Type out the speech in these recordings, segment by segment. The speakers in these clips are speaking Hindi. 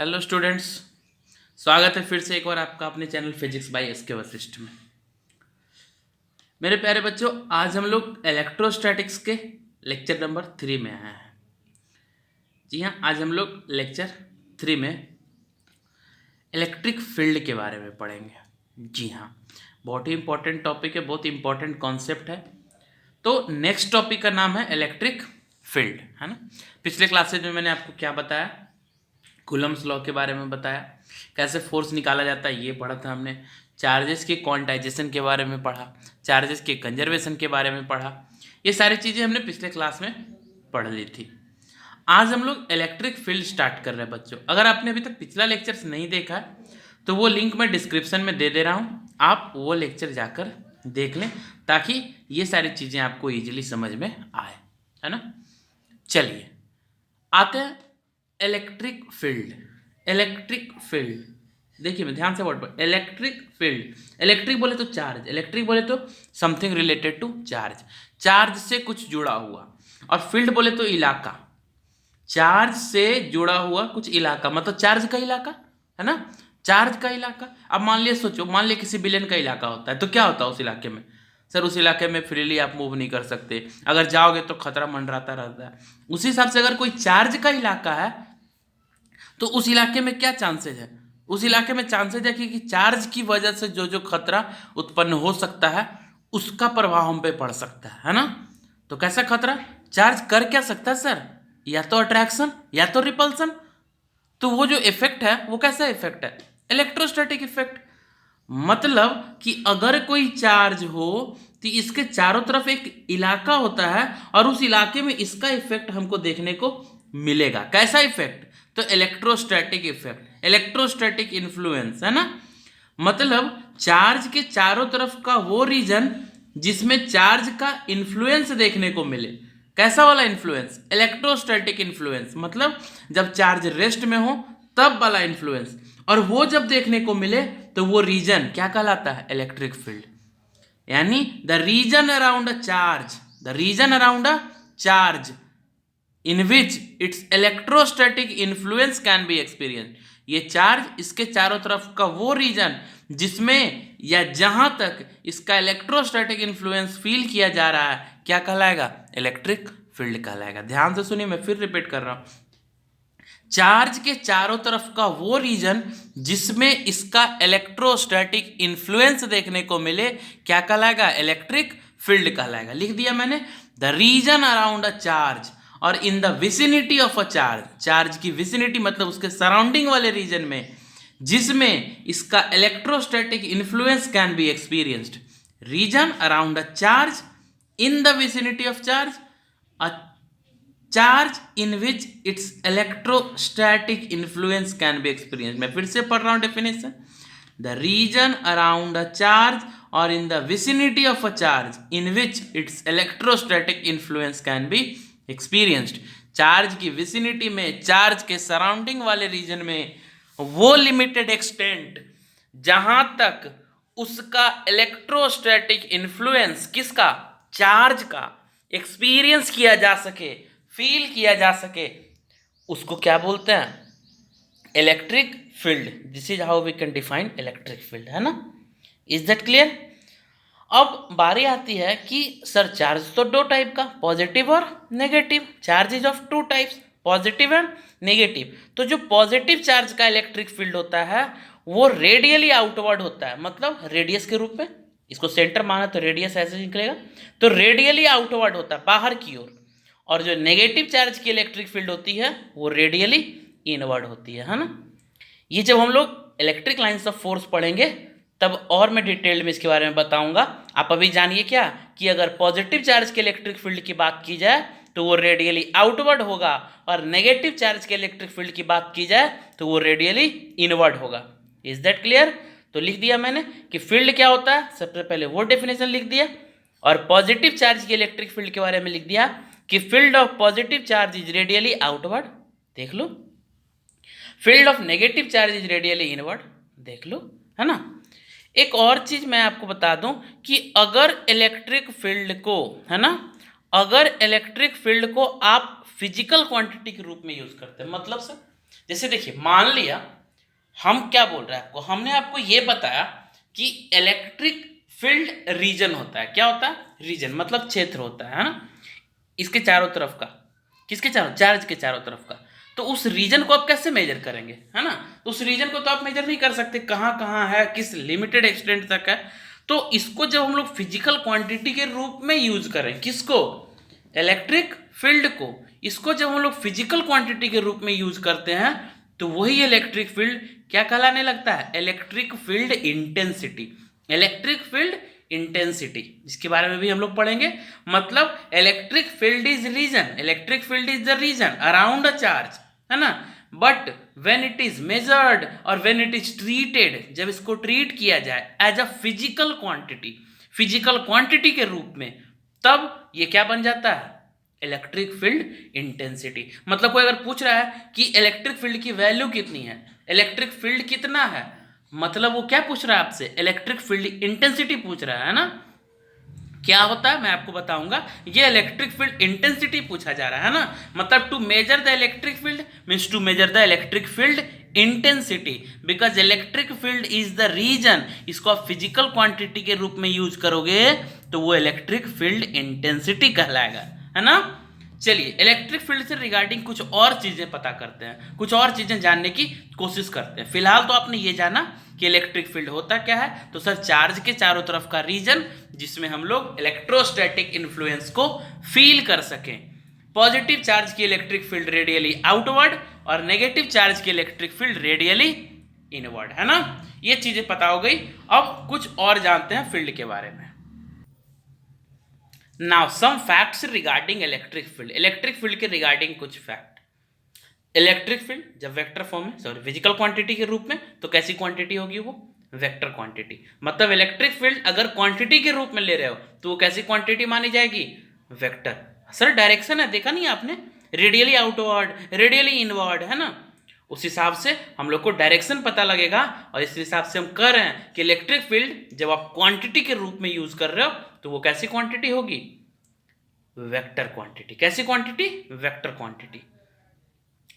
हेलो स्टूडेंट्स, स्वागत है फिर से एक बार आपका अपने channel physics by SK Vashishtha में। मेरे प्यारे बच्चों, आज हम लोग इलेक्ट्रोस्टैटिक्स के लेक्चर नंबर 3 में आए हैं। जी हाँ, आज हम लोग लेक्चर 3 में इलेक्ट्रिक फील्ड के बारे में पढ़ेंगे। जी हाँ, बहुत ही इंपॉर्टेंट टॉपिक है, बहुत ही इंपॉर्टेंट कॉन्सेप्ट है। तो नेक्स्ट टॉपिक का नाम है इलेक्ट्रिक फील्ड, है ना। पिछले क्लासेज में मैंने आपको क्या बताया, कूलम्स लॉ के बारे में बताया, कैसे फोर्स निकाला जाता है ये पढ़ा था हमने, चार्जेस के क्वांटाइजेशन के बारे में पढ़ा, चार्जेस के कंजर्वेशन के बारे में पढ़ा। ये सारी चीज़ें हमने पिछले क्लास में पढ़ ली थी। आज हम लोग इलेक्ट्रिक फील्ड स्टार्ट कर रहे हैं बच्चों। अगर आपने अभी तक पिछला लेक्चर्स नहीं देखा है तो वो लिंक मैं डिस्क्रिप्शन में दे दे रहा हूँ, आप वो लेक्चर जाकर देख लें ताकि ये सारी चीज़ें आपको ईजिली समझ में आए, है ना। चलिए आते हैं इलेक्ट्रिक फील्ड। इलेक्ट्रिक फील्ड देखिए, मैं ध्यान से वर्ड पर, इलेक्ट्रिक फील्ड। इलेक्ट्रिक बोले तो चार्ज, इलेक्ट्रिक बोले तो something related to charge, charge से कुछ जुड़ा हुआ। और फील्ड बोले तो इलाका, चार्ज से जुड़ा हुआ कुछ इलाका, मतलब चार्ज का इलाका, है ना, चार्ज का इलाका। अब मान लिया, सोचो, मान लिया किसी बिलियन का इलाका होता है तो क्या होता है उस इलाके में? सर उस इलाके में फ्रीली आप मूव नहीं कर सकते, अगर जाओगे तो खतरा मंडराता रहता है। उसी हिसाब से अगर कोई चार्ज का इलाका है तो उस इलाके में क्या चांसेज है? उस इलाके में चांसेज है कि चार्ज की वजह से जो जो खतरा उत्पन्न हो सकता है उसका प्रभाव हम पे पड़ सकता है ना। तो कैसा खतरा? चार्ज कर क्या सकता है सर? या तो अट्रैक्शन या तो रिपल्सन। तो वो जो इफेक्ट है वो कैसा इफेक्ट है? Electrostatic effect. मतलब कि अगर कोई चार्ज हो तो इसके चारों तरफ एक इलाका होता है और उस इलाके में इसका इफेक्ट हमको देखने को मिलेगा। कैसा इफेक्ट? तो इलेक्ट्रोस्टैटिक इफेक्ट, इलेक्ट्रोस्टैटिक इन्फ्लुएंस, है ना। मतलब चार्ज के चारों तरफ का वो रीजन जिसमें चार्ज का इन्फ्लुएंस देखने को मिले। कैसा वाला इन्फ्लुएंस? Electrostatic influence. मतलब जब चार्ज रेस्ट में हो तब वाला इन्फ्लुएंस, और वो जब देखने को मिले तो वो रीजन क्या कहलाता है? Electric field. यानी the region around a charge, the region around a charge in which its electrostatic influence can be experienced। ये चार्ज, इसके चारों तरफ का वो रीजन जिसमें या जहां तक इसका इलेक्ट्रोस्टैटिक इन्फ्लुएंस फील किया जा रहा है क्या कहलाएगा? इलेक्ट्रिक फील्ड कहलाएगा। ध्यान से सुनिए, मैं फिर रिपीट कर रहा हूं। चार्ज के चारों तरफ का वो रीजन जिसमें इसका इलेक्ट्रोस्टैटिक इन्फ्लुएंस देखने को मिले क्या कहलाएगा? इलेक्ट्रिक फील्ड कहलाएगा। लिख दिया मैंने, the region around a charge और in the vicinity of a charge. Charge की विसिनिटी मतलब उसके सराउंडिंग वाले रीजन में जिसमें इसका electrostatic influence can be experienced. Region around a charge in the vicinity of charge, a charge in which its electrostatic influence can be experience. मैं फिर से पढ़ रहा हूं definition. The region around a charge और in the vicinity of a charge in which its electrostatic influence can be experienced. Charge की विसिनिटी में, चार्ज के सराउंडिंग वाले रीजन में वो लिमिटेड एक्सटेंट जहां तक उसका इलेक्ट्रोस्टैटिक इन्फ्लुएंस, किसका? चार्ज का, एक्सपीरियंस किया जा सके, फील किया जा सके, उसको क्या बोलते हैं? Electric field. This is how we can define electric field, है ना। Is that clear? अब बारी आती है कि सर चार्ज तो दो टाइप का, पॉजिटिव और negative. Charge is of two types, positive and negative. तो जो पॉजिटिव चार्ज का इलेक्ट्रिक फील्ड होता है वो रेडियली आउटवर्ड होता है, मतलब रेडियस के रूप में। इसको सेंटर माना तो रेडियस ऐसे निकलेगा, तो रेडियली आउटवर्ड होता है, बाहर की ओर। और जो नेगेटिव चार्ज की इलेक्ट्रिक फील्ड होती है वो रेडियली इनवर्ड होती है ना। ये जब हम लोग इलेक्ट्रिक लाइन्स ऑफ फोर्स पढ़ेंगे तब और मैं डिटेल में इसके बारे में बताऊंगा। आप अभी जानिए क्या, कि अगर पॉजिटिव चार्ज के इलेक्ट्रिक फील्ड की बात की जाए तो वो रेडियली आउटवर्ड होगा, और नेगेटिव चार्ज के इलेक्ट्रिक फील्ड की बात की जाए तो वो रेडियली इनवर्ड होगा। Is that clear? तो लिख दिया मैंने कि फील्ड क्या होता है, सबसे पहले वो डेफिनेशन लिख दिया, और पॉजिटिव चार्ज के इलेक्ट्रिक फील्ड के बारे में लिख दिया कि field of positive charge is radially outward, देख लो। Field of negative charge is radially inward, देख लो, है ना। एक और चीज मैं आपको बता दूं कि अगर इलेक्ट्रिक फील्ड को, है ना, अगर इलेक्ट्रिक फील्ड को आप फिजिकल क्वांटिटी के रूप में यूज करते हैं, मतलब सर जैसे देखिए, मान लिया हम क्या बोल रहे हैं आपको, हमने आपको ये बताया कि इलेक्ट्रिक फील्ड रीजन होता है। क्या होता है? रीजन मतलब क्षेत्र होता है ना, इसके चारों तरफ का। किसके चारों? चार्ज के चारों तरफ का। तो उस रीजन को आप कैसे मेजर करेंगे, है ना? तो उस रीजन को तो आप मेजर नहीं कर सकते, कहाँ कहाँ है, किस लिमिटेड एक्सटेंट तक है। तो इसको जब हम लोग फिजिकल क्वांटिटी के रूप में यूज करें, किसको? इलेक्ट्रिक फील्ड को। इसको जब हम लोग फिजिकल क्वांटिटी के रूप में यूज करते हैं तो वही इलेक्ट्रिक फील्ड क्या कहलाने लगता है? Electric field intensity. Electric field intensity, जिसके बारे में भी हम लोग पढ़ेंगे। मतलब electric field is region, electric field is the region around a charge, है ना। But when it is measured और व्हेन इट इज ट्रीटेड, जब इसको ट्रीट किया जाए as a physical quantity, physical quantity के रूप में, तब ये क्या बन जाता है? Electric field intensity. मतलब कोई अगर पूछ रहा है कि इलेक्ट्रिक फील्ड की वैल्यू कितनी है, इलेक्ट्रिक फील्ड कितना है, मतलब वो क्या पूछ रहा है आपसे? इलेक्ट्रिक फील्ड इंटेंसिटी पूछ रहा है ना। क्या होता है मैं आपको बताऊंगा। ये इलेक्ट्रिक फील्ड इंटेंसिटी पूछा जा रहा है ना। मतलब to measure the electric field means to measure the electric field intensity, because electric field is the region. इसको आप फिजिकल क्वांटिटी के रूप में यूज करोगे तो वो इलेक्ट्रिक फील्ड इंटेंसिटी कहलाएगा, है ना। चलिए, इलेक्ट्रिक फील्ड से रिगार्डिंग कुछ और चीजें पता करते हैं, कुछ और चीजें जानने की कोशिश करते हैं। फिलहाल तो आपने ये जाना कि इलेक्ट्रिक फील्ड होता क्या है। तो सर, चार्ज के चारों तरफ का रीजन जिसमें हम लोग इलेक्ट्रोस्टैटिक इन्फ्लुएंस को फील कर सकें। पॉजिटिव चार्ज की इलेक्ट्रिक फील्ड रेडियली आउटवर्ड और नेगेटिव चार्ज की इलेक्ट्रिक फील्ड रेडियली इनवर्ड, है ना। ये चीजें पता हो गई। अब कुछ और जानते हैं फील्ड के बारे में। Now some facts regarding electric field. Electric field के रिगार्डिंग कुछ फैक्ट। इलेक्ट्रिक फील्ड जब वेक्टर फॉर्म में, सॉरी फिजिकल क्वांटिटी के रूप में, तो कैसी क्वांटिटी होगी वो? Vector quantity. मतलब इलेक्ट्रिक फील्ड अगर क्वांटिटी के रूप में ले रहे हो तो वो कैसी क्वांटिटी मानी जाएगी? वेक्टर। सर डायरेक्शन है, देखा नहीं आपने? रेडियली आउटवर्ड, रेडियली इनवर्ड, है ना। उस हिसाब से हम लोग को डायरेक्शन पता लगेगा और इस हिसाब से हम कह रहे हैं कि इलेक्ट्रिक फील्ड जब आप क्वांटिटी के रूप में यूज कर रहे हो तो वो कैसी क्वांटिटी होगी? Vector quantity. कैसी क्वांटिटी? Vector quantity.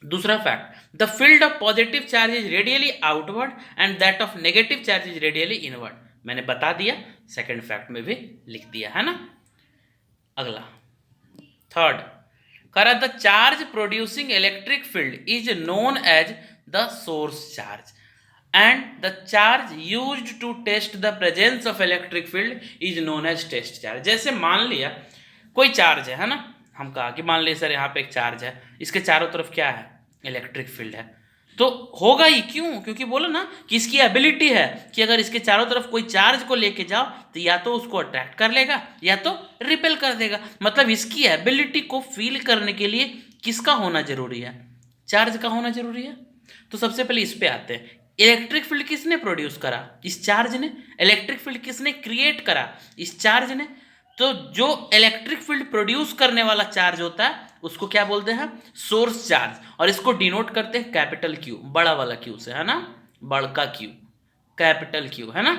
दूसरा fact, the field of positive charge is radially outward and that of negative charge is radially inward. मैंने बता दिया, सेकंड फैक्ट में भी लिख दिया, है ना। अगला थर्ड, करा the charge producing electric field is known as the source charge and the charge used to test the presence of electric field is known as test charge. जैसे मान लिया कोई चार्ज है ना, हम कहा कि मान लिया सर यहाँ पे एक चार्ज है, इसके चारों तरफ क्या है? इलेक्ट्रिक फील्ड है। तो होगा ही, क्यों? क्योंकि बोलो ना कि इसकी एबिलिटी है कि अगर इसके चारों तरफ कोई चार्ज को लेके जाओ तो या तो उसको अट्रैक्ट कर लेगा या तो रिपेल कर देगा। मतलब इसकी एबिलिटी को फील करने के लिए किसका होना जरूरी है? चार्ज का होना जरूरी है। तो सबसे पहले इस पे आते हैं। इलेक्ट्रिक फील्ड किसने प्रोड्यूस करा? इस चार्ज ने। इलेक्ट्रिक फील्ड किसने क्रिएट करा? इस चार्ज ने। तो जो इलेक्ट्रिक फील्ड प्रोड्यूस करने वाला चार्ज होता है उसको क्या बोलते हैं? Source charge. और इसको डिनोट करते हैं कैपिटल क्यू, बड़ा वाला क्यू से, है ना, बड़का क्यू, कैपिटल क्यू, है ना।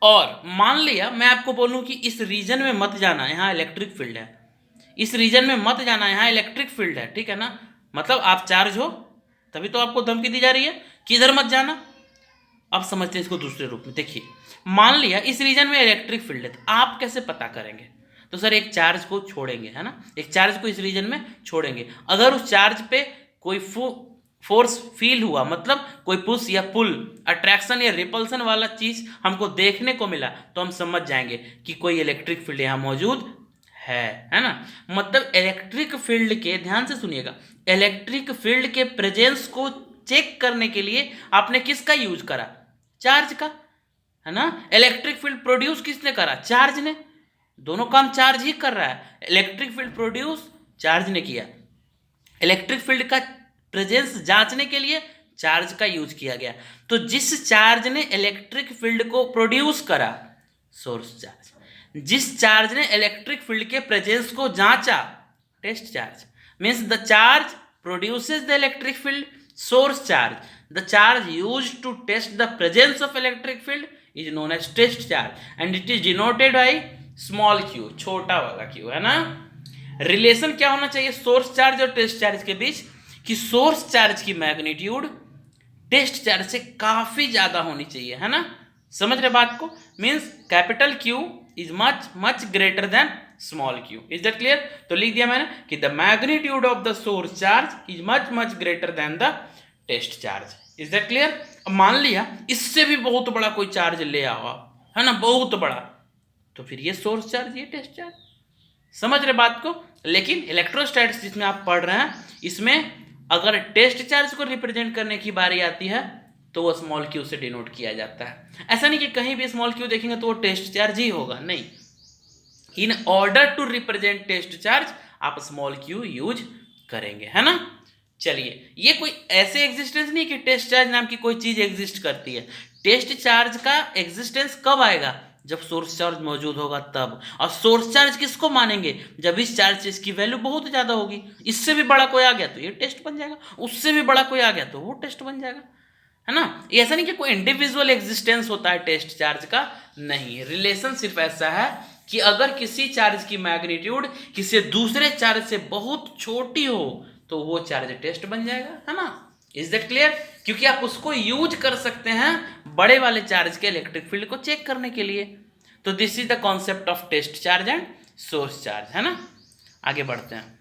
और मान लिया मैं आपको बोलूं कि इस रीजन में मत जाना, यहाँ इलेक्ट्रिक फील्ड है, इस रीजन में मत जाना, यहाँ इलेक्ट्रिक फील्ड है, ठीक है ना। मतलब आप चार्ज हो तभी तो आपको धमकी दी जा रही है कि इधर मत जाना। अब समझते हैं इसको दूसरे रूप में। देखिए, मान लिया इस रीजन में इलेक्ट्रिक फील्ड है, तो आप कैसे पता करेंगे? तो सर एक चार्ज को छोड़ेंगे, है ना, एक चार्ज को इस रीजन में छोड़ेंगे। अगर उस चार्ज पे कोई फोर्स फील हुआ, मतलब कोई पुश या पुल, अट्रैक्शन या रिपल्सन वाला चीज हमको देखने को मिला, तो हम समझ जाएंगे कि कोई इलेक्ट्रिक फील्ड यहाँ मौजूद है ना। मतलब इलेक्ट्रिक फील्ड के, ध्यान से सुनिएगा, इलेक्ट्रिक फील्ड के प्रेजेंस को चेक करने के लिए आपने किसका यूज करा? चार्ज का, है ना। इलेक्ट्रिक फील्ड प्रोड्यूस किसने करा? चार्ज ने। दोनों काम चार्ज ही कर रहा है। इलेक्ट्रिक फील्ड प्रोड्यूस चार्ज ने किया, इलेक्ट्रिक फील्ड का प्रेजेंस जांचने के लिए चार्ज का यूज किया गया। तो जिस चार्ज ने इलेक्ट्रिक फील्ड को प्रोड्यूस करा, सोर्स चार्ज। जिस चार्ज ने इलेक्ट्रिक फील्ड के प्रेजेंस को जांचा, test charge. Means the charge produces the electric field, source charge. The charge used to test the presence of electric field is known as test charge and it is denoted by small q, छोटा वाला क्यू, है ना। रिलेशन क्या होना चाहिए सोर्स चार्ज और टेस्ट चार्ज के बीच? कि सोर्स चार्ज की मैग्नीट्यूड टेस्ट चार्ज से काफी ज्यादा होनी चाहिए, है ना। समझ रहे बात को, means capital Q is much much greater than small q. Is that clear? तो लिख दिया मैंने कि the magnitude of the source charge is much much greater than the test charge. Is that clear? अब मान लिया इससे भी बहुत बड़ा कोई चार्ज ले आओ, है ना, बहुत बड़ा, तो फिर ये सोर्स चार्ज, ये टेस्ट चार्ज। समझ रहे बात को? लेकिन इलेक्ट्रोस्टैटिक्स जिसमें आप पढ़ रहे हैं, इसमें अगर टेस्ट चार्ज को रिप्रेजेंट करने की बारी आती है तो वो स्मॉल क्यू से डिनोट किया जाता है। ऐसा नहीं कि कहीं भी स्मॉल क्यू देखेंगे तो वो टेस्ट चार्ज ही होगा, नहीं। In order to represent test charge आप स्मॉल क्यू यूज करेंगे, है ना। चलिए, ये कोई ऐसे एग्जिस्टेंस नहीं कि टेस्ट चार्ज नाम की कोई चीज एग्जिस्ट करती है। टेस्ट चार्ज का एग्जिस्टेंस कब आएगा? जब सोर्स चार्ज मौजूद होगा तब। और सोर्स चार्ज किसको मानेंगे? जब इस चार्ज से इसकी वैल्यू बहुत ज्यादा होगी। इससे भी बड़ा कोई आ गया तो ये टेस्ट बन जाएगा, उससे भी बड़ा कोई आ गया तो वो टेस्ट बन जाएगा, है ना। ये ऐसा नहीं कि कोई इंडिविजुअल एग्जिस्टेंस होता है टेस्ट चार्ज का, नहीं। रिलेशन सिर्फ ऐसा है कि अगर किसी चार्ज की मैग्नीट्यूड किसी दूसरे चार्ज से बहुत छोटी हो तो वो चार्ज टेस्ट बन जाएगा, है ना। Is that clear? क्योंकि आप उसको यूज कर सकते हैं बड़े वाले चार्ज के इलेक्ट्रिक फील्ड को चेक करने के लिए। तो this is the concept of test charge and source charge, है ना। आगे बढ़ते हैं।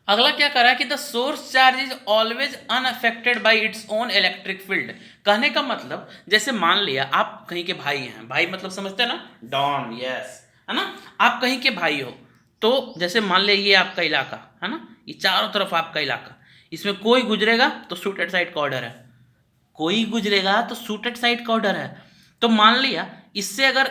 अगला क्या करा है कि the source charge is always unaffected bye its own electric field. कहने का मतलब, जैसे मान लिया आप कहीं के भाई हैं, भाई मतलब समझते हैं ना, डॉन, यस, है ना। आप कहीं के भाई हो, तो जैसे मान लिया ये आपका इलाका है ना, ये चारों तरफ आपका इलाका, इसमें कोई गुजरेगा तो शूटेड साइड का ऑर्डर है, कोई गुजरेगा तो शूटेड साइड का ऑर्डर है। तो मान लिया इससे अगर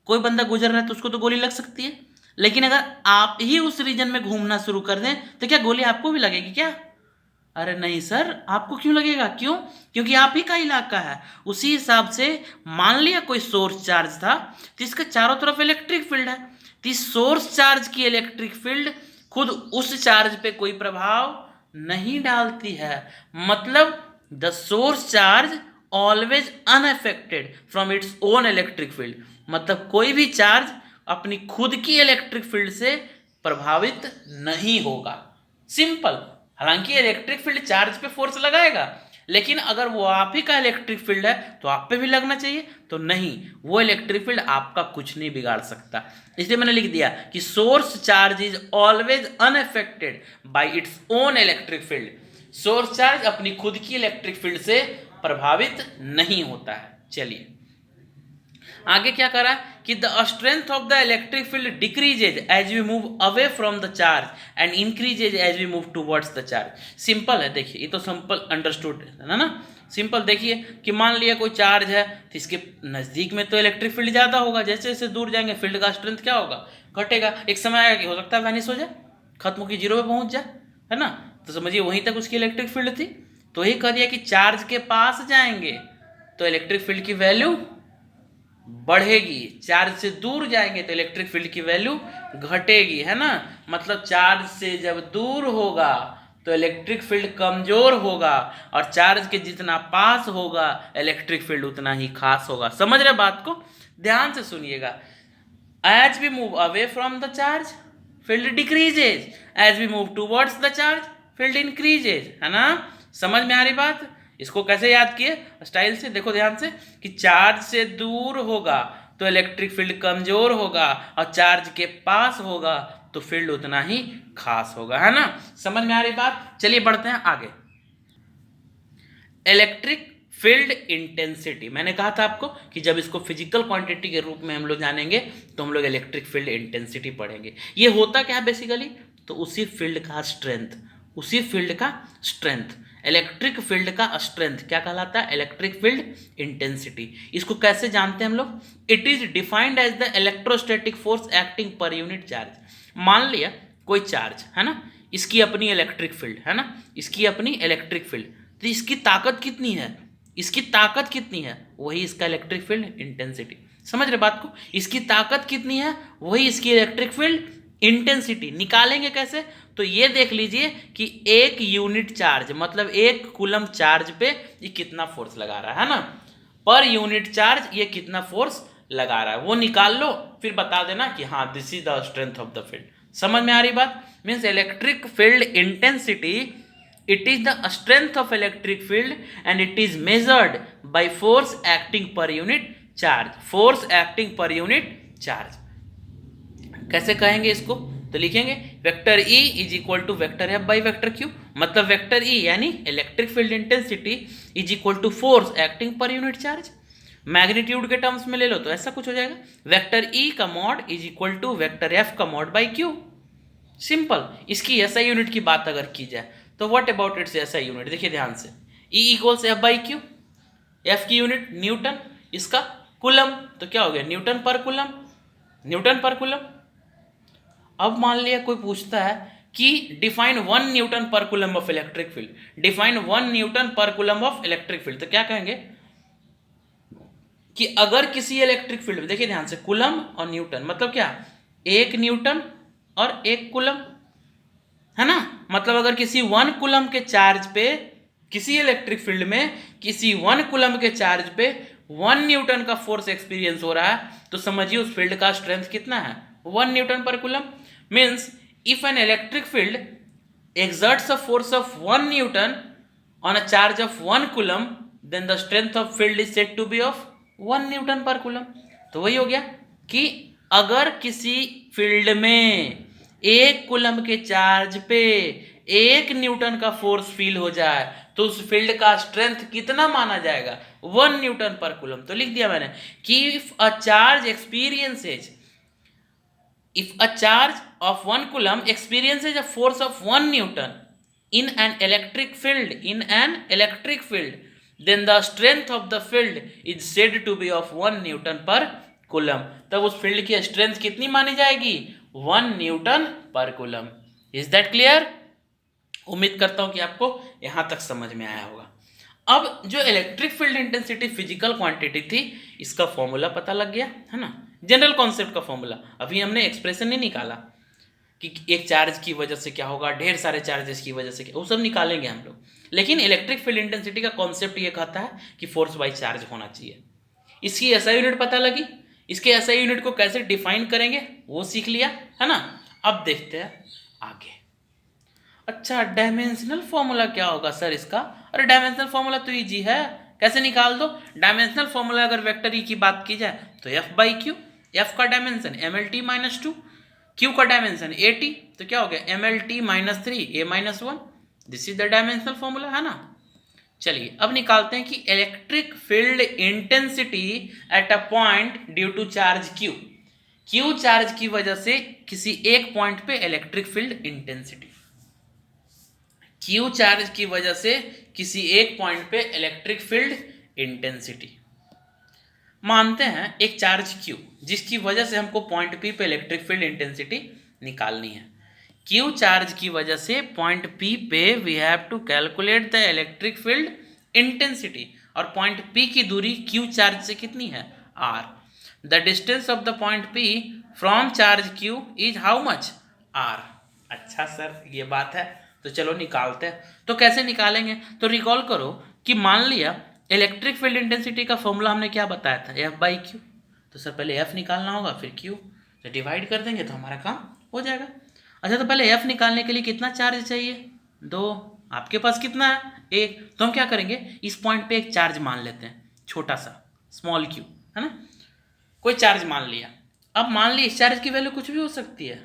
कोई बंदा गुजर रहा है तो उसको तो गोली लग सकती है, लेकिन अगर आप ही उस रीजन में घूमना शुरू कर दें तो क्या गोली आपको भी लगेगी क्या? अरे नहीं सर, आपको क्यों लगेगा? क्यों? क्योंकि आप ही का इलाका है। उसी हिसाब से मान लिया कोई सोर्स चार्ज था तो इसके चारों तरफ इलेक्ट्रिक फील्ड है, तो इस सोर्स चार्ज की इलेक्ट्रिक फील्ड खुद उस चार्ज पे कोई प्रभाव नहीं डालती है। मतलब the source charge always unaffected from its own electric field, मतलब कोई भी चार्ज अपनी खुद की इलेक्ट्रिक फील्ड से प्रभावित नहीं होगा। सिंपल। हालांकि इलेक्ट्रिक फील्ड चार्ज पे फोर्स लगाएगा, लेकिन अगर वो आप ही का इलेक्ट्रिक फील्ड है तो आप पे भी लगना चाहिए, तो नहीं, वो इलेक्ट्रिक फील्ड आपका कुछ नहीं बिगाड़ सकता। इसलिए मैंने लिख दिया कि source charge is always unaffected bye its own electric field. Source charge अपनी खुद की इलेक्ट्रिक फील्ड से प्रभावित नहीं होता है। चलिए आगे क्या करा कि the strength of the electric field decreases as we move away from the charge and increases as we move towards the charge. Simple है, देखिए ये तो सिंपल अंडरस्टूड है ना। सिंपल देखिए कि मान लिया कोई चार्ज है तो इसके नज़दीक में तो इलेक्ट्रिक फील्ड ज़्यादा होगा, जैसे जैसे दूर जाएंगे फील्ड का स्ट्रेंथ क्या होगा? घटेगा। एक समय आएगा कि हो सकता है वैनिश हो जाए, खत्म होकर जीरो पे पहुंच जाए, है ना। तो समझिए वहीं तक उसकी इलेक्ट्रिक फील्ड थी। तो यही कह दिया कि चार्ज के पास जाएंगे तो इलेक्ट्रिक फील्ड की वैल्यू बढ़ेगी, चार्ज से दूर जाएंगे तो इलेक्ट्रिक फील्ड की वैल्यू घटेगी, है ना। मतलब चार्ज से जब दूर होगा तो इलेक्ट्रिक फील्ड कमजोर होगा और चार्ज के जितना पास होगा इलेक्ट्रिक फील्ड उतना ही खास होगा। समझ रहे बात को? ध्यान से सुनिएगा। As we move away from the charge field decreases, as we move towards the charge field increases, है ना। समझ में आ रही बात? इसको कैसे याद किए? स्टाइल से देखो ध्यान से कि चार्ज से दूर होगा तो इलेक्ट्रिक फील्ड कमजोर होगा और चार्ज के पास होगा तो फील्ड उतना ही खास होगा, है ना। समझ में आ रही बात? चलिए बढ़ते हैं आगे। इलेक्ट्रिक फील्ड इंटेंसिटी, मैंने कहा था आपको कि जब इसको फिजिकल क्वांटिटी के रूप में हम लोग जानेंगे तो हम लोग इलेक्ट्रिक फील्ड इंटेंसिटी पढ़ेंगे। ये होता क्या है बेसिकली? तो उसी फील्ड का स्ट्रेंथ, उसी फील्ड का स्ट्रेंथ, इलेक्ट्रिक फील्ड का स्ट्रेंथ क्या कहलाता है? Electric field intensity. इसको कैसे जानते हैं हम लोग? It is defined as the electrostatic force acting per unit charge. मान लिया कोई चार्ज है ना, इसकी अपनी इलेक्ट्रिक फील्ड है ना, इसकी अपनी इलेक्ट्रिक फील्ड, तो इसकी ताकत कितनी है? इसकी ताकत कितनी है? वही इसका इलेक्ट्रिक फील्ड इंटेंसिटी। समझ रहे बात को? इसकी ताकत कितनी है? वही इसकी इलेक्ट्रिक फील्ड इंटेंसिटी। निकालेंगे कैसे? तो ये देख लीजिए कि एक यूनिट चार्ज मतलब एक कूलम चार्ज पे ये कितना फोर्स लगा रहा है ना, पर यूनिट चार्ज ये कितना फोर्स लगा रहा है वो निकाल लो, फिर बता देना कि हाँ this is the strength of the field. समझ में आ रही बात? Means electric field intensity, it is the strength of electric field and it is measured by force acting per unit charge. Force acting per unit charge कैसे कहेंगे इसको? तो लिखेंगे vector E is equal to vector F by vector Q। मतलब वेक्टर E यानी electric field intensity is equal to force acting per unit charge. Magnitude के टर्म्स में ले लो तो ऐसा कुछ हो जाएगा, वेक्टर E का mod is equal to vector F का मॉड बाई Q। सिंपल। इसकी SI यूनिट की बात अगर की जाए तो what about its SI unit? देखिए ध्यान से, E equals F by Q। F की यूनिट न्यूटन, इसका कूलम, तो क्या हो गया न्यूटन पर कूलम, न्यूटन पर कूलम। अब मान लिया कोई पूछता है कि डिफाइन 1 न्यूटन पर coulomb of electric field, define 1 Newton पर कूलम ऑफ इलेक्ट्रिक फील्ड, तो क्या कहेंगे कि अगर किसी इलेक्ट्रिक फील्ड में, देखिए ध्यान से, कूलम और न्यूटन मतलब क्या, 1 न्यूटन और 1 कूलम, है ना। मतलब अगर किसी 1 कूलम के चार्ज पे, किसी इलेक्ट्रिक फील्ड में किसी 1 कूलम के चार्ज पे 1 न्यूटन का फोर्स एक्सपीरियंस हो रहा है, तो समझिए उस फील्ड का स्ट्रेंथ कितना है, 1 न्यूटन पर coulomb. Means if an electric field exerts a force of 1 Newton on a charge of 1 coulomb, then the strength of field is said to be of 1 Newton per coulomb। तो वही हो गया कि अगर किसी फील्ड में 1 कूलम के चार्ज पे 1 न्यूटन का फोर्स फील हो जाए तो उस फील्ड का स्ट्रेंथ कितना माना जाएगा, 1 न्यूटन पर कूलम। तो लिख दिया मैंने कि if a charge experiences, if a charge of 1 coulomb experiences a force of 1 Newton in an electric field, then the strength of the field is said to be of 1 Newton per coulomb। तब उस फील्ड की स्ट्रेंथ कितनी मानी जाएगी, 1 न्यूटन पर कूलम। Is that clear? उम्मीद करता हूं कि आपको यहां तक समझ में आया होगा। अब जो electric field intensity physical quantity थी, इसका फॉर्मूला पता लग गया, है ना, जनरल कॉन्सेप्ट का फॉर्मूला। अभी हमने एक्सप्रेशन नहीं निकाला कि एक चार्ज की वजह से क्या होगा, ढेर सारे चार्जेस की वजह से क्या, वो सब निकालेंगे हम लोग। लेकिन इलेक्ट्रिक फील्ड इंटेंसिटी का कॉन्सेप्ट ये कहता है कि फोर्स बाई चार्ज होना चाहिए। इसकी SI यूनिट पता लगी, इसके SI यूनिट को कैसे डिफाइन करेंगे वो सीख लिया, है ना। अब देखते हैं आगे। अच्छा, डायमेंशनल फॉर्मूला क्या होगा सर इसका? अरे डायमेंशनल फॉर्मूला तो इजी है, कैसे निकाल दो। डायमेंशनल फॉर्मूला अगर वेक्टर E की बात की जाए तो F बाई Q। F का डायमेंशन MLT माइनस 2, Q का डायमेंशन AT, तो क्या हो गया MLT minus 3 A minus 1। This is the dimensional formula, है ना। चलिए अब निकालते हैं कि electric field intensity at a point due to charge Q। Q charge की वजह से किसी एक पॉइंट पे electric field intensity, Q charge की वजह से किसी एक पॉइंट पे इलेक्ट्रिक फील्ड इंटेंसिटी। मानते हैं एक चार्ज Q जिसकी वजह से हमको पॉइंट P पे इलेक्ट्रिक फील्ड इंटेंसिटी निकालनी है। Q चार्ज की वजह से पॉइंट P पे we have to calculate the electric field intensity, और पॉइंट P की दूरी Q चार्ज से कितनी है, R। The distance of the point P from charge Q is how much, R। अच्छा सर ये बात है, तो चलो निकालते हैं। तो कैसे निकालेंगे? तो रिकॉल करो कि मान लिया इलेक्ट्रिक फील्ड इंटेंसिटी का फॉर्मूला हमने क्या बताया था, F बाई Q। तो सर पहले F निकालना होगा फिर Q, तो डिवाइड कर देंगे तो हमारा काम हो जाएगा। अच्छा, तो पहले F निकालने के लिए कितना चार्ज चाहिए, 2। आपके पास कितना है, 1। तो हम क्या करेंगे, इस पॉइंट पे एक चार्ज मान लेते हैं, छोटा सा स्मॉल q, है ना। कोई चार्ज मान लिया। अब मान ली इस चार्ज की वैल्यू कुछ भी हो सकती है,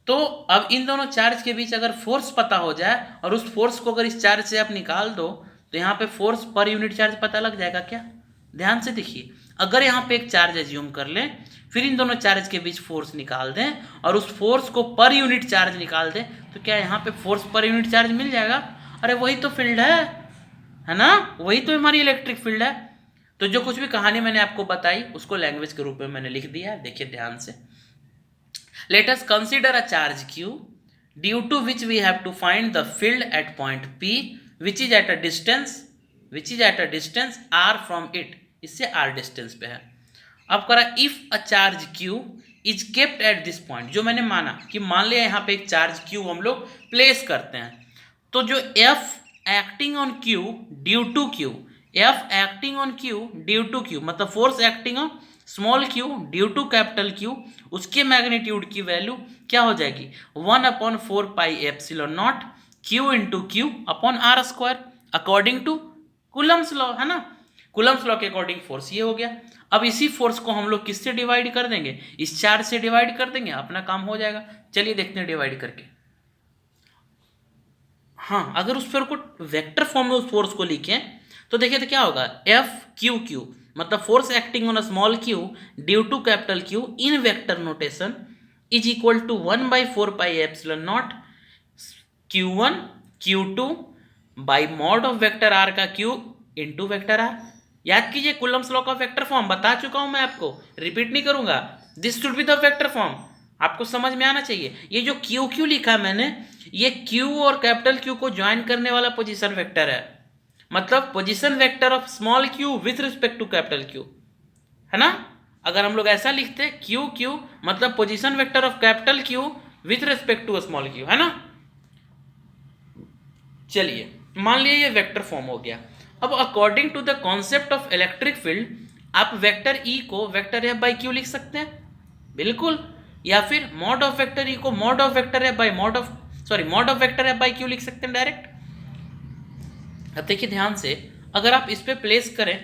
तो अब इन दोनों चार्ज के बीच अगर फोर्स पता हो जाए और उस फोर्स को अगर इस चार्ज से आप निकाल दो तो यहाँ पे फोर्स पर यूनिट चार्ज पता लग जाएगा क्या। ध्यान से देखिए, अगर यहाँ पे एक चार्ज एज्यूम कर लें, फिर इन दोनों चार्ज के बीच फोर्स निकाल दें और उस फोर्स को पर यूनिट चार्ज निकाल दें, तो क्या यहाँ पे फोर्स पर यूनिट चार्ज मिल जाएगा। अरे वही तो फील्ड है ना, वही तो हमारी इलेक्ट्रिक फील्ड है। तो जो कुछ भी कहानी मैंने आपको बताई उसको लैंग्वेज के रूप में मैंने लिख दिया है, देखिए ध्यान से। Let us consider a charge q due to which we have to find the field at point P which is at a distance r from it। इससे r डिस्टेंस पे है। अब करा if a charge q is kept at this point, जो मैंने माना कि मान लिया यहाँ पे एक चार्ज q हम लोग प्लेस करते हैं, तो जो F acting on q due to q, F acting on q due to q मतलब force acting on small Q due to capital Q, उसके मैग्नीट्यूड की वैल्यू क्या हो जाएगी 1/4πε0 q into q upon r square according to Coulomb's law, है ना। कूलम्स लॉ के अकॉर्डिंग फोर्स ये हो गया। अब इसी फोर्स को हम लोग किससे डिवाइड कर देंगे, इस चार्ज से डिवाइड कर देंगे, अपना काम हो जाएगा। चलिए देखते हैं डिवाइड करके। हाँ, अगर उस पर को वेक्टर फॉर्म में उस फोर्स को लिखें तो देखिए तो क्या होगा, एफ क्यू क्यू मतलब force acting on a small Q due to capital Q in vector notation is equal to 1/4πε0 Q1 Q2 by mod of vector R का Q इंटू वेक्टर आर। याद कीजिए कूलम्स लॉ का वेक्टर फॉर्म बता चुका हूं मैं आपको, रिपीट नहीं करूंगा। This should be the vector form, आपको समझ में आना चाहिए। ये जो क्यू क्यू लिखा मैंने, ये क्यू और कैपिटल क्यू को ज्वाइन करने वाला पोजीशन वेक्टर है, मतलब position vector of small q with respect to capital Q, है ना। अगर हम लोग ऐसा लिखते क्यू क्यू मतलब position vector of capital Q with respect to small q, है ना। चलिए मान लिया ये वेक्टर फॉर्म हो गया। अब according to the concept of electric field आप वेक्टर ई को वेक्टर एफ बाई क्यू लिख सकते हैं, बिल्कुल, या फिर मॉड ऑफ वेक्टर ई को mod of vector F by mod of vector F by Q लिख सकते हैं डायरेक्ट। अब देखिए ध्यान से, अगर आप इस पे प्लेस करें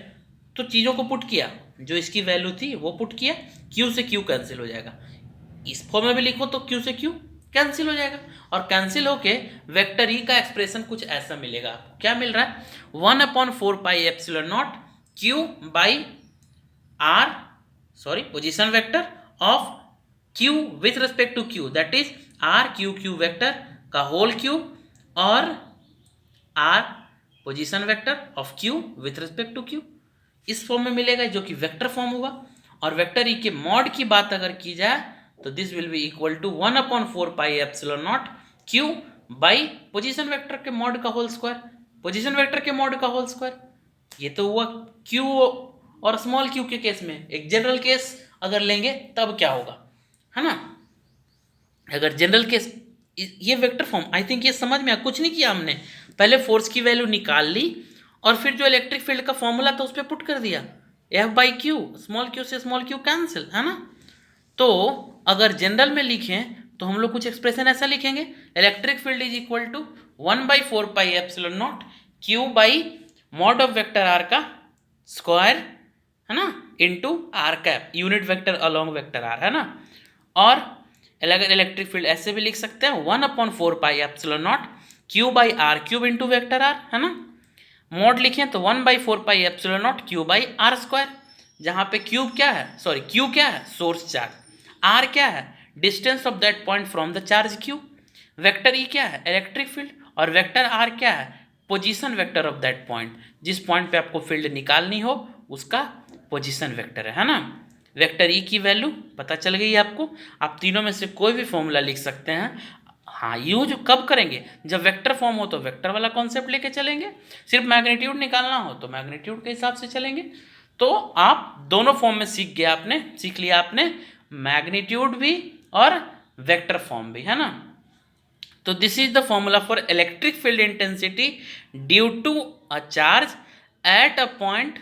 तो चीज़ों को पुट किया, जो इसकी वैल्यू थी वो पुट किया, क्यू से क्यू कैंसिल हो जाएगा। इस फॉर्म में भी लिखो तो क्यू से क्यू कैंसिल हो जाएगा, और कैंसिल होके वेक्टर ई का एक्सप्रेशन कुछ ऐसा मिलेगा आपको। क्या मिल रहा है 1/4πε0 Q by R position vector of Q with respect to Q, that is R Q Q vector का होल क्यूब और R position vector of Q with respect to Q, इस फॉर्म में मिलेगा जो कि वेक्टर फॉर्म होगा। और वेक्टर ई के मॉड की बात अगर की जाए तो this will be equal to 1/4πε0 Q by position vector के मॉड का होल स्क्वायर, पोजीशन वेक्टर के मॉड का होल स्क्वायर। ये तो हुआ क्यू और स्मॉल क्यू के केस में। एक जनरल केस अगर लेंगे तब क्या होगा, है ना। अगर जनरल केस, ये वेक्टर फॉर्म आई थिंक ये समझ में आया, कुछ नहीं किया हमने, पहले फोर्स की वैल्यू निकाल ली और फिर जो इलेक्ट्रिक फील्ड का फॉर्मूला था उस पर पुट कर दिया, F by Q, small Q से स्मॉल क्यू कैंसिल, है ना। तो अगर जनरल में लिखें तो हम लोग कुछ एक्सप्रेशन ऐसा लिखेंगे, electric field is equal to 1/4πε0 Q by mod of vector R का स्क्वायर, है ना, into R cap unit vector along vector R, है ना। और इलेक्ट्रिक फील्ड ऐसे भी लिख सकते हैं 1/4πε0 Q by R cube into vector R, है ना। मॉड लिखें तो 1/4πε0 क्यू बाई आर स्क्वायर, जहाँ पे क्यूब क्या है, क्यू क्या है सोर्स चार्ज, आर क्या है distance of that point from the charge Q, vector E क्या है इलेक्ट्रिक फील्ड, और वेक्टर आर क्या है position vector of that point, जिस पॉइंट पे आपको फील्ड निकालनी हो उसका पोजीशन वेक्टर है ना। वेक्टर ई की वैल्यू पता चल गई आपको। आप तीनों में से कोई भी फॉर्मूला लिख सकते हैं। हाँ, यूज कब करेंगे, जब वेक्टर फॉर्म हो तो वेक्टर वाला कॉन्सेप्ट लेके चलेंगे, सिर्फ मैग्नीट्यूड निकालना हो तो मैग्नीट्यूड के हिसाब से चलेंगे। तो आप दोनों फॉर्म में सीख लिया आपने, मैग्नीट्यूड भी और वेक्टर फॉर्म भी, है ना। तो this is the formula for electric field intensity due to a charge at a point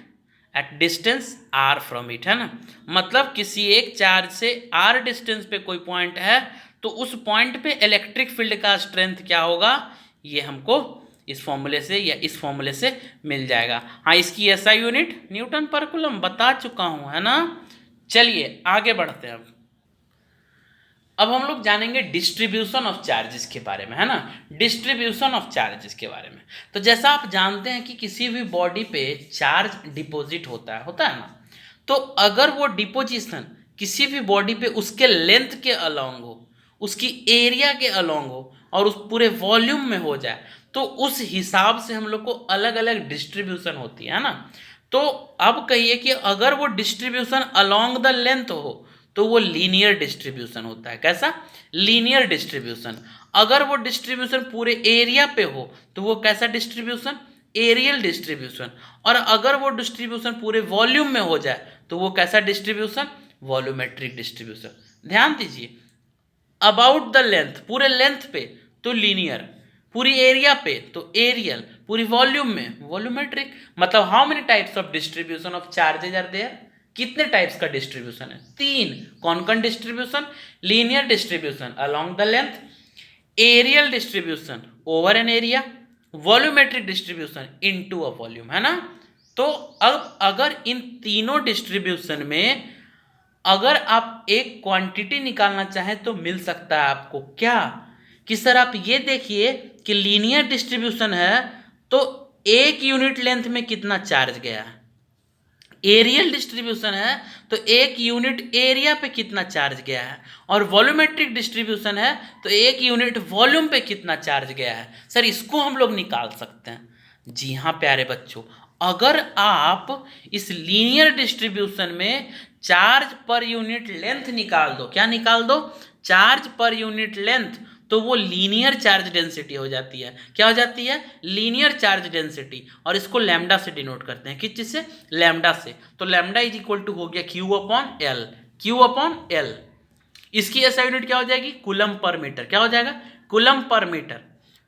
at distance R from it, है ना। मतलब किसी एक चार्ज से आर डिस्टेंस पे कोई पॉइंट है तो उस पॉइंट पे इलेक्ट्रिक फील्ड का स्ट्रेंथ क्या होगा, ये हमको इस फॉर्मूले से या इस फॉर्मूले से मिल जाएगा। हाँ, इसकी एसआई यूनिट न्यूटन पर कूलम बता चुका हूँ, है ना। चलिए आगे बढ़ते हैं। अब हम लोग जानेंगे डिस्ट्रीब्यूशन ऑफ चार्जेस के बारे में, है ना। डिस्ट्रीब्यूशन ऑफ चार्जेस के बारे में, तो जैसा आप जानते हैं कि किसी भी बॉडी पे चार्ज डिपॉजिट होता है ना। तो अगर वो डिपोजिशन किसी भी बॉडी पे उसके लेंथ के अलोंग हो, उसकी एरिया के अलोंग हो और उस पूरे वॉल्यूम में हो जाए तो उस हिसाब से हम लोग को अलग अलग डिस्ट्रीब्यूशन होती है ना। तो अब कहिए कि अगर वो डिस्ट्रीब्यूशन अलोंग द लेंथ हो तो वो लीनियर डिस्ट्रीब्यूशन होता है। कैसा, लीनियर डिस्ट्रीब्यूशन। अगर वो डिस्ट्रीब्यूशन पूरे एरिया पे हो तो वो कैसा डिस्ट्रीब्यूशन, एरियल डिस्ट्रीब्यूशन। और अगर वो डिस्ट्रीब्यूशन पूरे वॉल्यूम में हो जाए तो वो कैसा डिस्ट्रीब्यूशन, वॉल्यूमेट्रिक डिस्ट्रीब्यूशन। ध्यान दीजिए, अबाउट द लेंथ, पूरे लेंथ पे तो लीनियर, पूरी एरिया पे तो एरियल, पूरी वॉल्यूम में वॉल्यूमेट्रिक। मतलब how many types of distribution of charges are there, कितने टाइप्स का डिस्ट्रीब्यूशन है? 3। कौन कौन distribution? Linear distribution along the length, areal distribution over an area, volumetric distribution into a volume, है ना। तो अब अगर इन तीनों डिस्ट्रीब्यूशन में अगर आप एक क्वांटिटी निकालना चाहें तो मिल सकता है आपको क्या, कि सर आप ये देखिए कि लीनियर डिस्ट्रीब्यूशन है तो एक यूनिट लेंथ में कितना चार्ज गया है, एरियल डिस्ट्रीब्यूशन है तो एक यूनिट एरिया पे कितना चार्ज गया है, और वॉल्यूमेट्रिक डिस्ट्रीब्यूशन है तो एक यूनिट वॉल्यूम पे कितना चार्ज गया है। सर इसको हम लोग निकाल सकते हैं। जी हाँ प्यारे बच्चों, अगर आप इस लीनियर डिस्ट्रीब्यूशन में चार्ज पर यूनिट लेंथ निकाल दो, क्या निकाल दो? चार्ज पर यूनिट लेंथ, तो वो लीनियर चार्ज डेंसिटी हो जाती है। क्या हो जाती है? Linear charge density. और इसको लैम्डा से डिनोट करते हैं, किस चीज से? लैम्डा से। तो लैम्डा इज इक्वल टू हो गया Q upon L, Q upon L. इसकी ऐसा यूनिट क्या हो जाएगी? Coulomb per metre. क्या हो जाएगा? Coulomb per metre.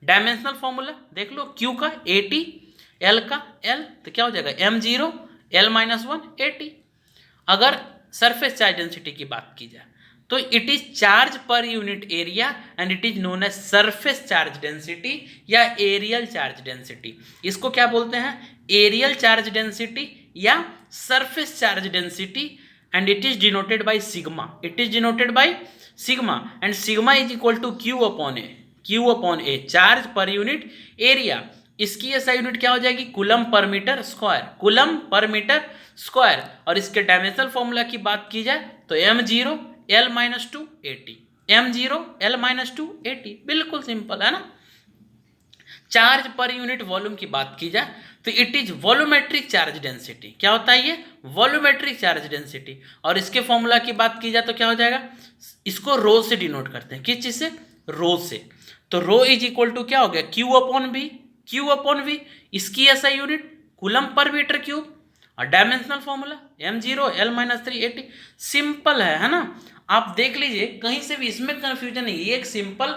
Dimensional formula देख लो, क्यू का 80, एल का एल, तो क्या हो जाएगा? m0 l-1 80। अगर सरफेस चार्ज डेंसिटी की बात की जाए तो it is charge per unit area and it is known as surface charge density या एरियल चार्ज डेंसिटी। इसको क्या बोलते हैं? एरियल चार्ज डेंसिटी या surface charge density, and it is denoted by sigma. It is denoted by sigma and sigma is equal to q upon A, q upon A, charge per unit area. इसकी ऐसा यूनिट क्या हो जाएगी? Coulomb per metre square, coulomb per metre square. और इसके डायमेंशनल फॉर्मूला की बात की जाए तो m0 l-2 80, m0 l-2 80, बिल्कुल सिंपल है ना। चार्ज पर यूनिट वॉल्यूम की बात की जाए तो it is volumetric charge density. क्या होता है ये? Volumetric charge density. और इसके फॉर्मूला की बात की जाए तो क्या हो जाएगा? इसको रो से डिनोट करते हैं, किस चीज से? रो से। तो रो इज इक्वल टू क्या हो गया? Q upon V, Q upon V. इसकी ऐसा unit coulomb per metre cube, और dimensional formula m0 l-3 80। Simple है ना। आप देख लीजिए कहीं से भी इसमें कंफ्यूजन नहीं, ये एक सिंपल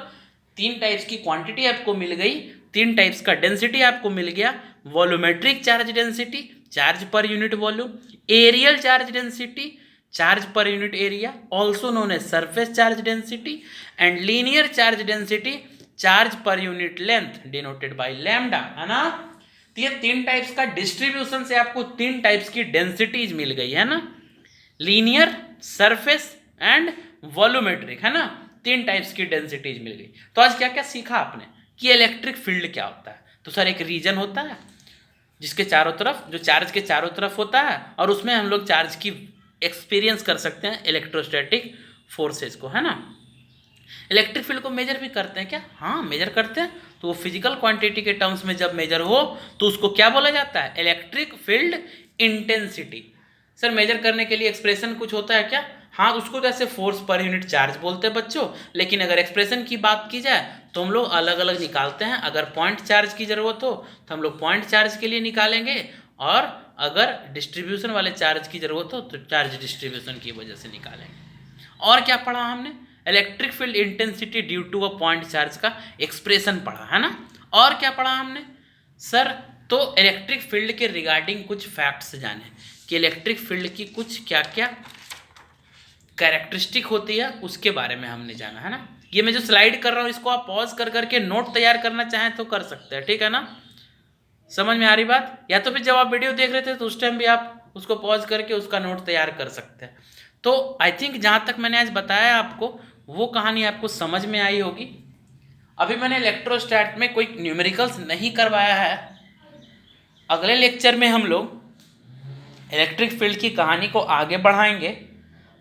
3 टाइप्स की क्वांटिटी आपको मिल गई, 3 टाइप्स का डेंसिटी आपको मिल गया। Volumetric charge density, charge per unit volume, areal charge density, charge per unit area, also known as surface charge density, and linear charge density, charge per unit length denoted by lambda, है ना। तो ये 3 टाइप्स का डिस्ट्रीब्यूशन से आपको 3 टाइप्स की डेंसिटीज मिल गई, है ना। लीनियर, सरफेस एंड वॉल्यूमेट्रिक, है ना। 3 टाइप्स की डेंसिटीज मिल गई। तो आज क्या क्या सीखा आपने कि इलेक्ट्रिक फील्ड क्या होता है? तो सर एक रीजन होता है जिसके चारों तरफ, जो चार्ज के चारों तरफ होता है, और उसमें हम लोग चार्ज की एक्सपीरियंस कर सकते हैं इलेक्ट्रोस्टैटिक फोर्सेस को, है ना। इलेक्ट्रिक फील्ड को मेजर भी करते हैं क्या? हाँ मेजर करते हैं। तो वो फिजिकल क्वांटिटी के टर्म्स में जब मेजर हो तो उसको क्या बोला जाता है? Electric field intensity. Sir measure करने के लिए एक्सप्रेशन कुछ होता है क्या? हाँ उसको जैसे फोर्स पर यूनिट चार्ज बोलते हैं बच्चों, लेकिन अगर एक्सप्रेशन की बात की जाए तो हम लोग अलग अलग निकालते हैं। अगर पॉइंट चार्ज की जरूरत हो तो हम लोग पॉइंट चार्ज के लिए निकालेंगे, और अगर डिस्ट्रीब्यूशन वाले चार्ज की जरूरत हो तो चार्ज डिस्ट्रीब्यूशन की वजह से निकालेंगे। और क्या पढ़ा हमने? Electric field intensity due to a point charge का एक्सप्रेशन पढ़ा, है ना। और क्या पढ़ा हमने? सर तो इलेक्ट्रिक फील्ड के रिगार्डिंग कुछ फैक्ट्स जाने कि इलेक्ट्रिक फील्ड की कुछ क्या क्या कैरेक्टरिस्टिक होती है, उसके बारे में हमने जाना, है ना। ये मैं जो स्लाइड कर रहा हूँ इसको आप पॉज कर करके नोट तैयार करना चाहें तो कर सकते हैं, ठीक है ना। समझ में आ रही बात? या तो फिर जब आप वीडियो देख रहे थे तो उस टाइम भी आप उसको पॉज करके उसका नोट तैयार कर सकते हैं। तो आई थिंक जहाँ तक मैंने आज बताया आपको वो कहानी आपको समझ में आई होगी। अभी मैंने इलेक्ट्रोस्टैट में कोई न्यूमेरिकल्स नहीं करवाया है। अगले लेक्चर में हम लोग इलेक्ट्रिक फील्ड की कहानी को आगे बढ़ाएंगे।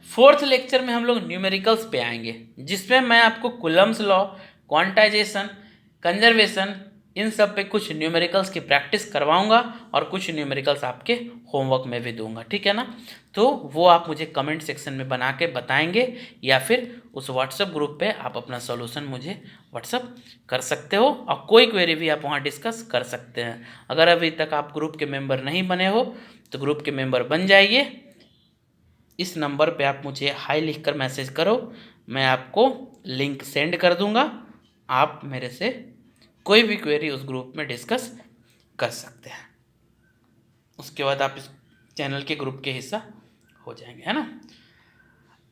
4th लेक्चर में हम लोग न्यूमेरिकल्स पे आएंगे, जिसमें मैं आपको कूलम्स लॉ, क्वांटाइजेशन, कंजर्वेशन, इन सब पे कुछ न्यूमेरिकल्स की प्रैक्टिस करवाऊंगा और कुछ न्यूमेरिकल्स आपके होमवर्क में भी दूंगा, ठीक है ना। तो वो आप मुझे कमेंट सेक्शन में बना के बताएंगे, या फिर उस व्हाट्सएप ग्रुप पे आप अपना सॉल्यूशन मुझे व्हाट्सएप कर सकते हो, और कोई क्वेरी भी आप वहाँ डिस्कस कर सकते हैं। अगर अभी तक आप ग्रुप के मेंबर नहीं बने हो तो ग्रुप के मेंबर बन जाइए। इस नंबर पे आप मुझे हाई लिखकर मैसेज करो, मैं आपको लिंक सेंड कर दूंगा। आप मेरे से कोई भी क्वेरी उस ग्रुप में डिस्कस कर सकते हैं। उसके बाद आप इस चैनल के ग्रुप के हिस्सा हो जाएंगे, है ना।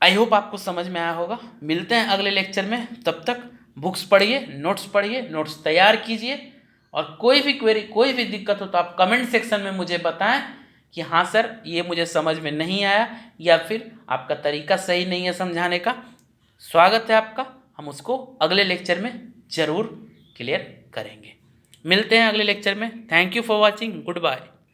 आई होप आपको समझ में आया होगा। मिलते हैं अगले लेक्चर में, तब तक बुक्स पढ़िए, नोट्स तैयार कीजिए, और कोई भी क्वेरी, कोई भी दिक्कत हो तो आप कमेंट सेक्शन में मुझे बताएं कि हाँ सर ये मुझे समझ में नहीं आया, या फिर आपका तरीका सही नहीं है समझाने का। स्वागत है आपका, हम उसको अगले लेक्चर में ज़रूर क्लियर करेंगे। मिलते हैं अगले लेक्चर में। Thank you for watching, good bye.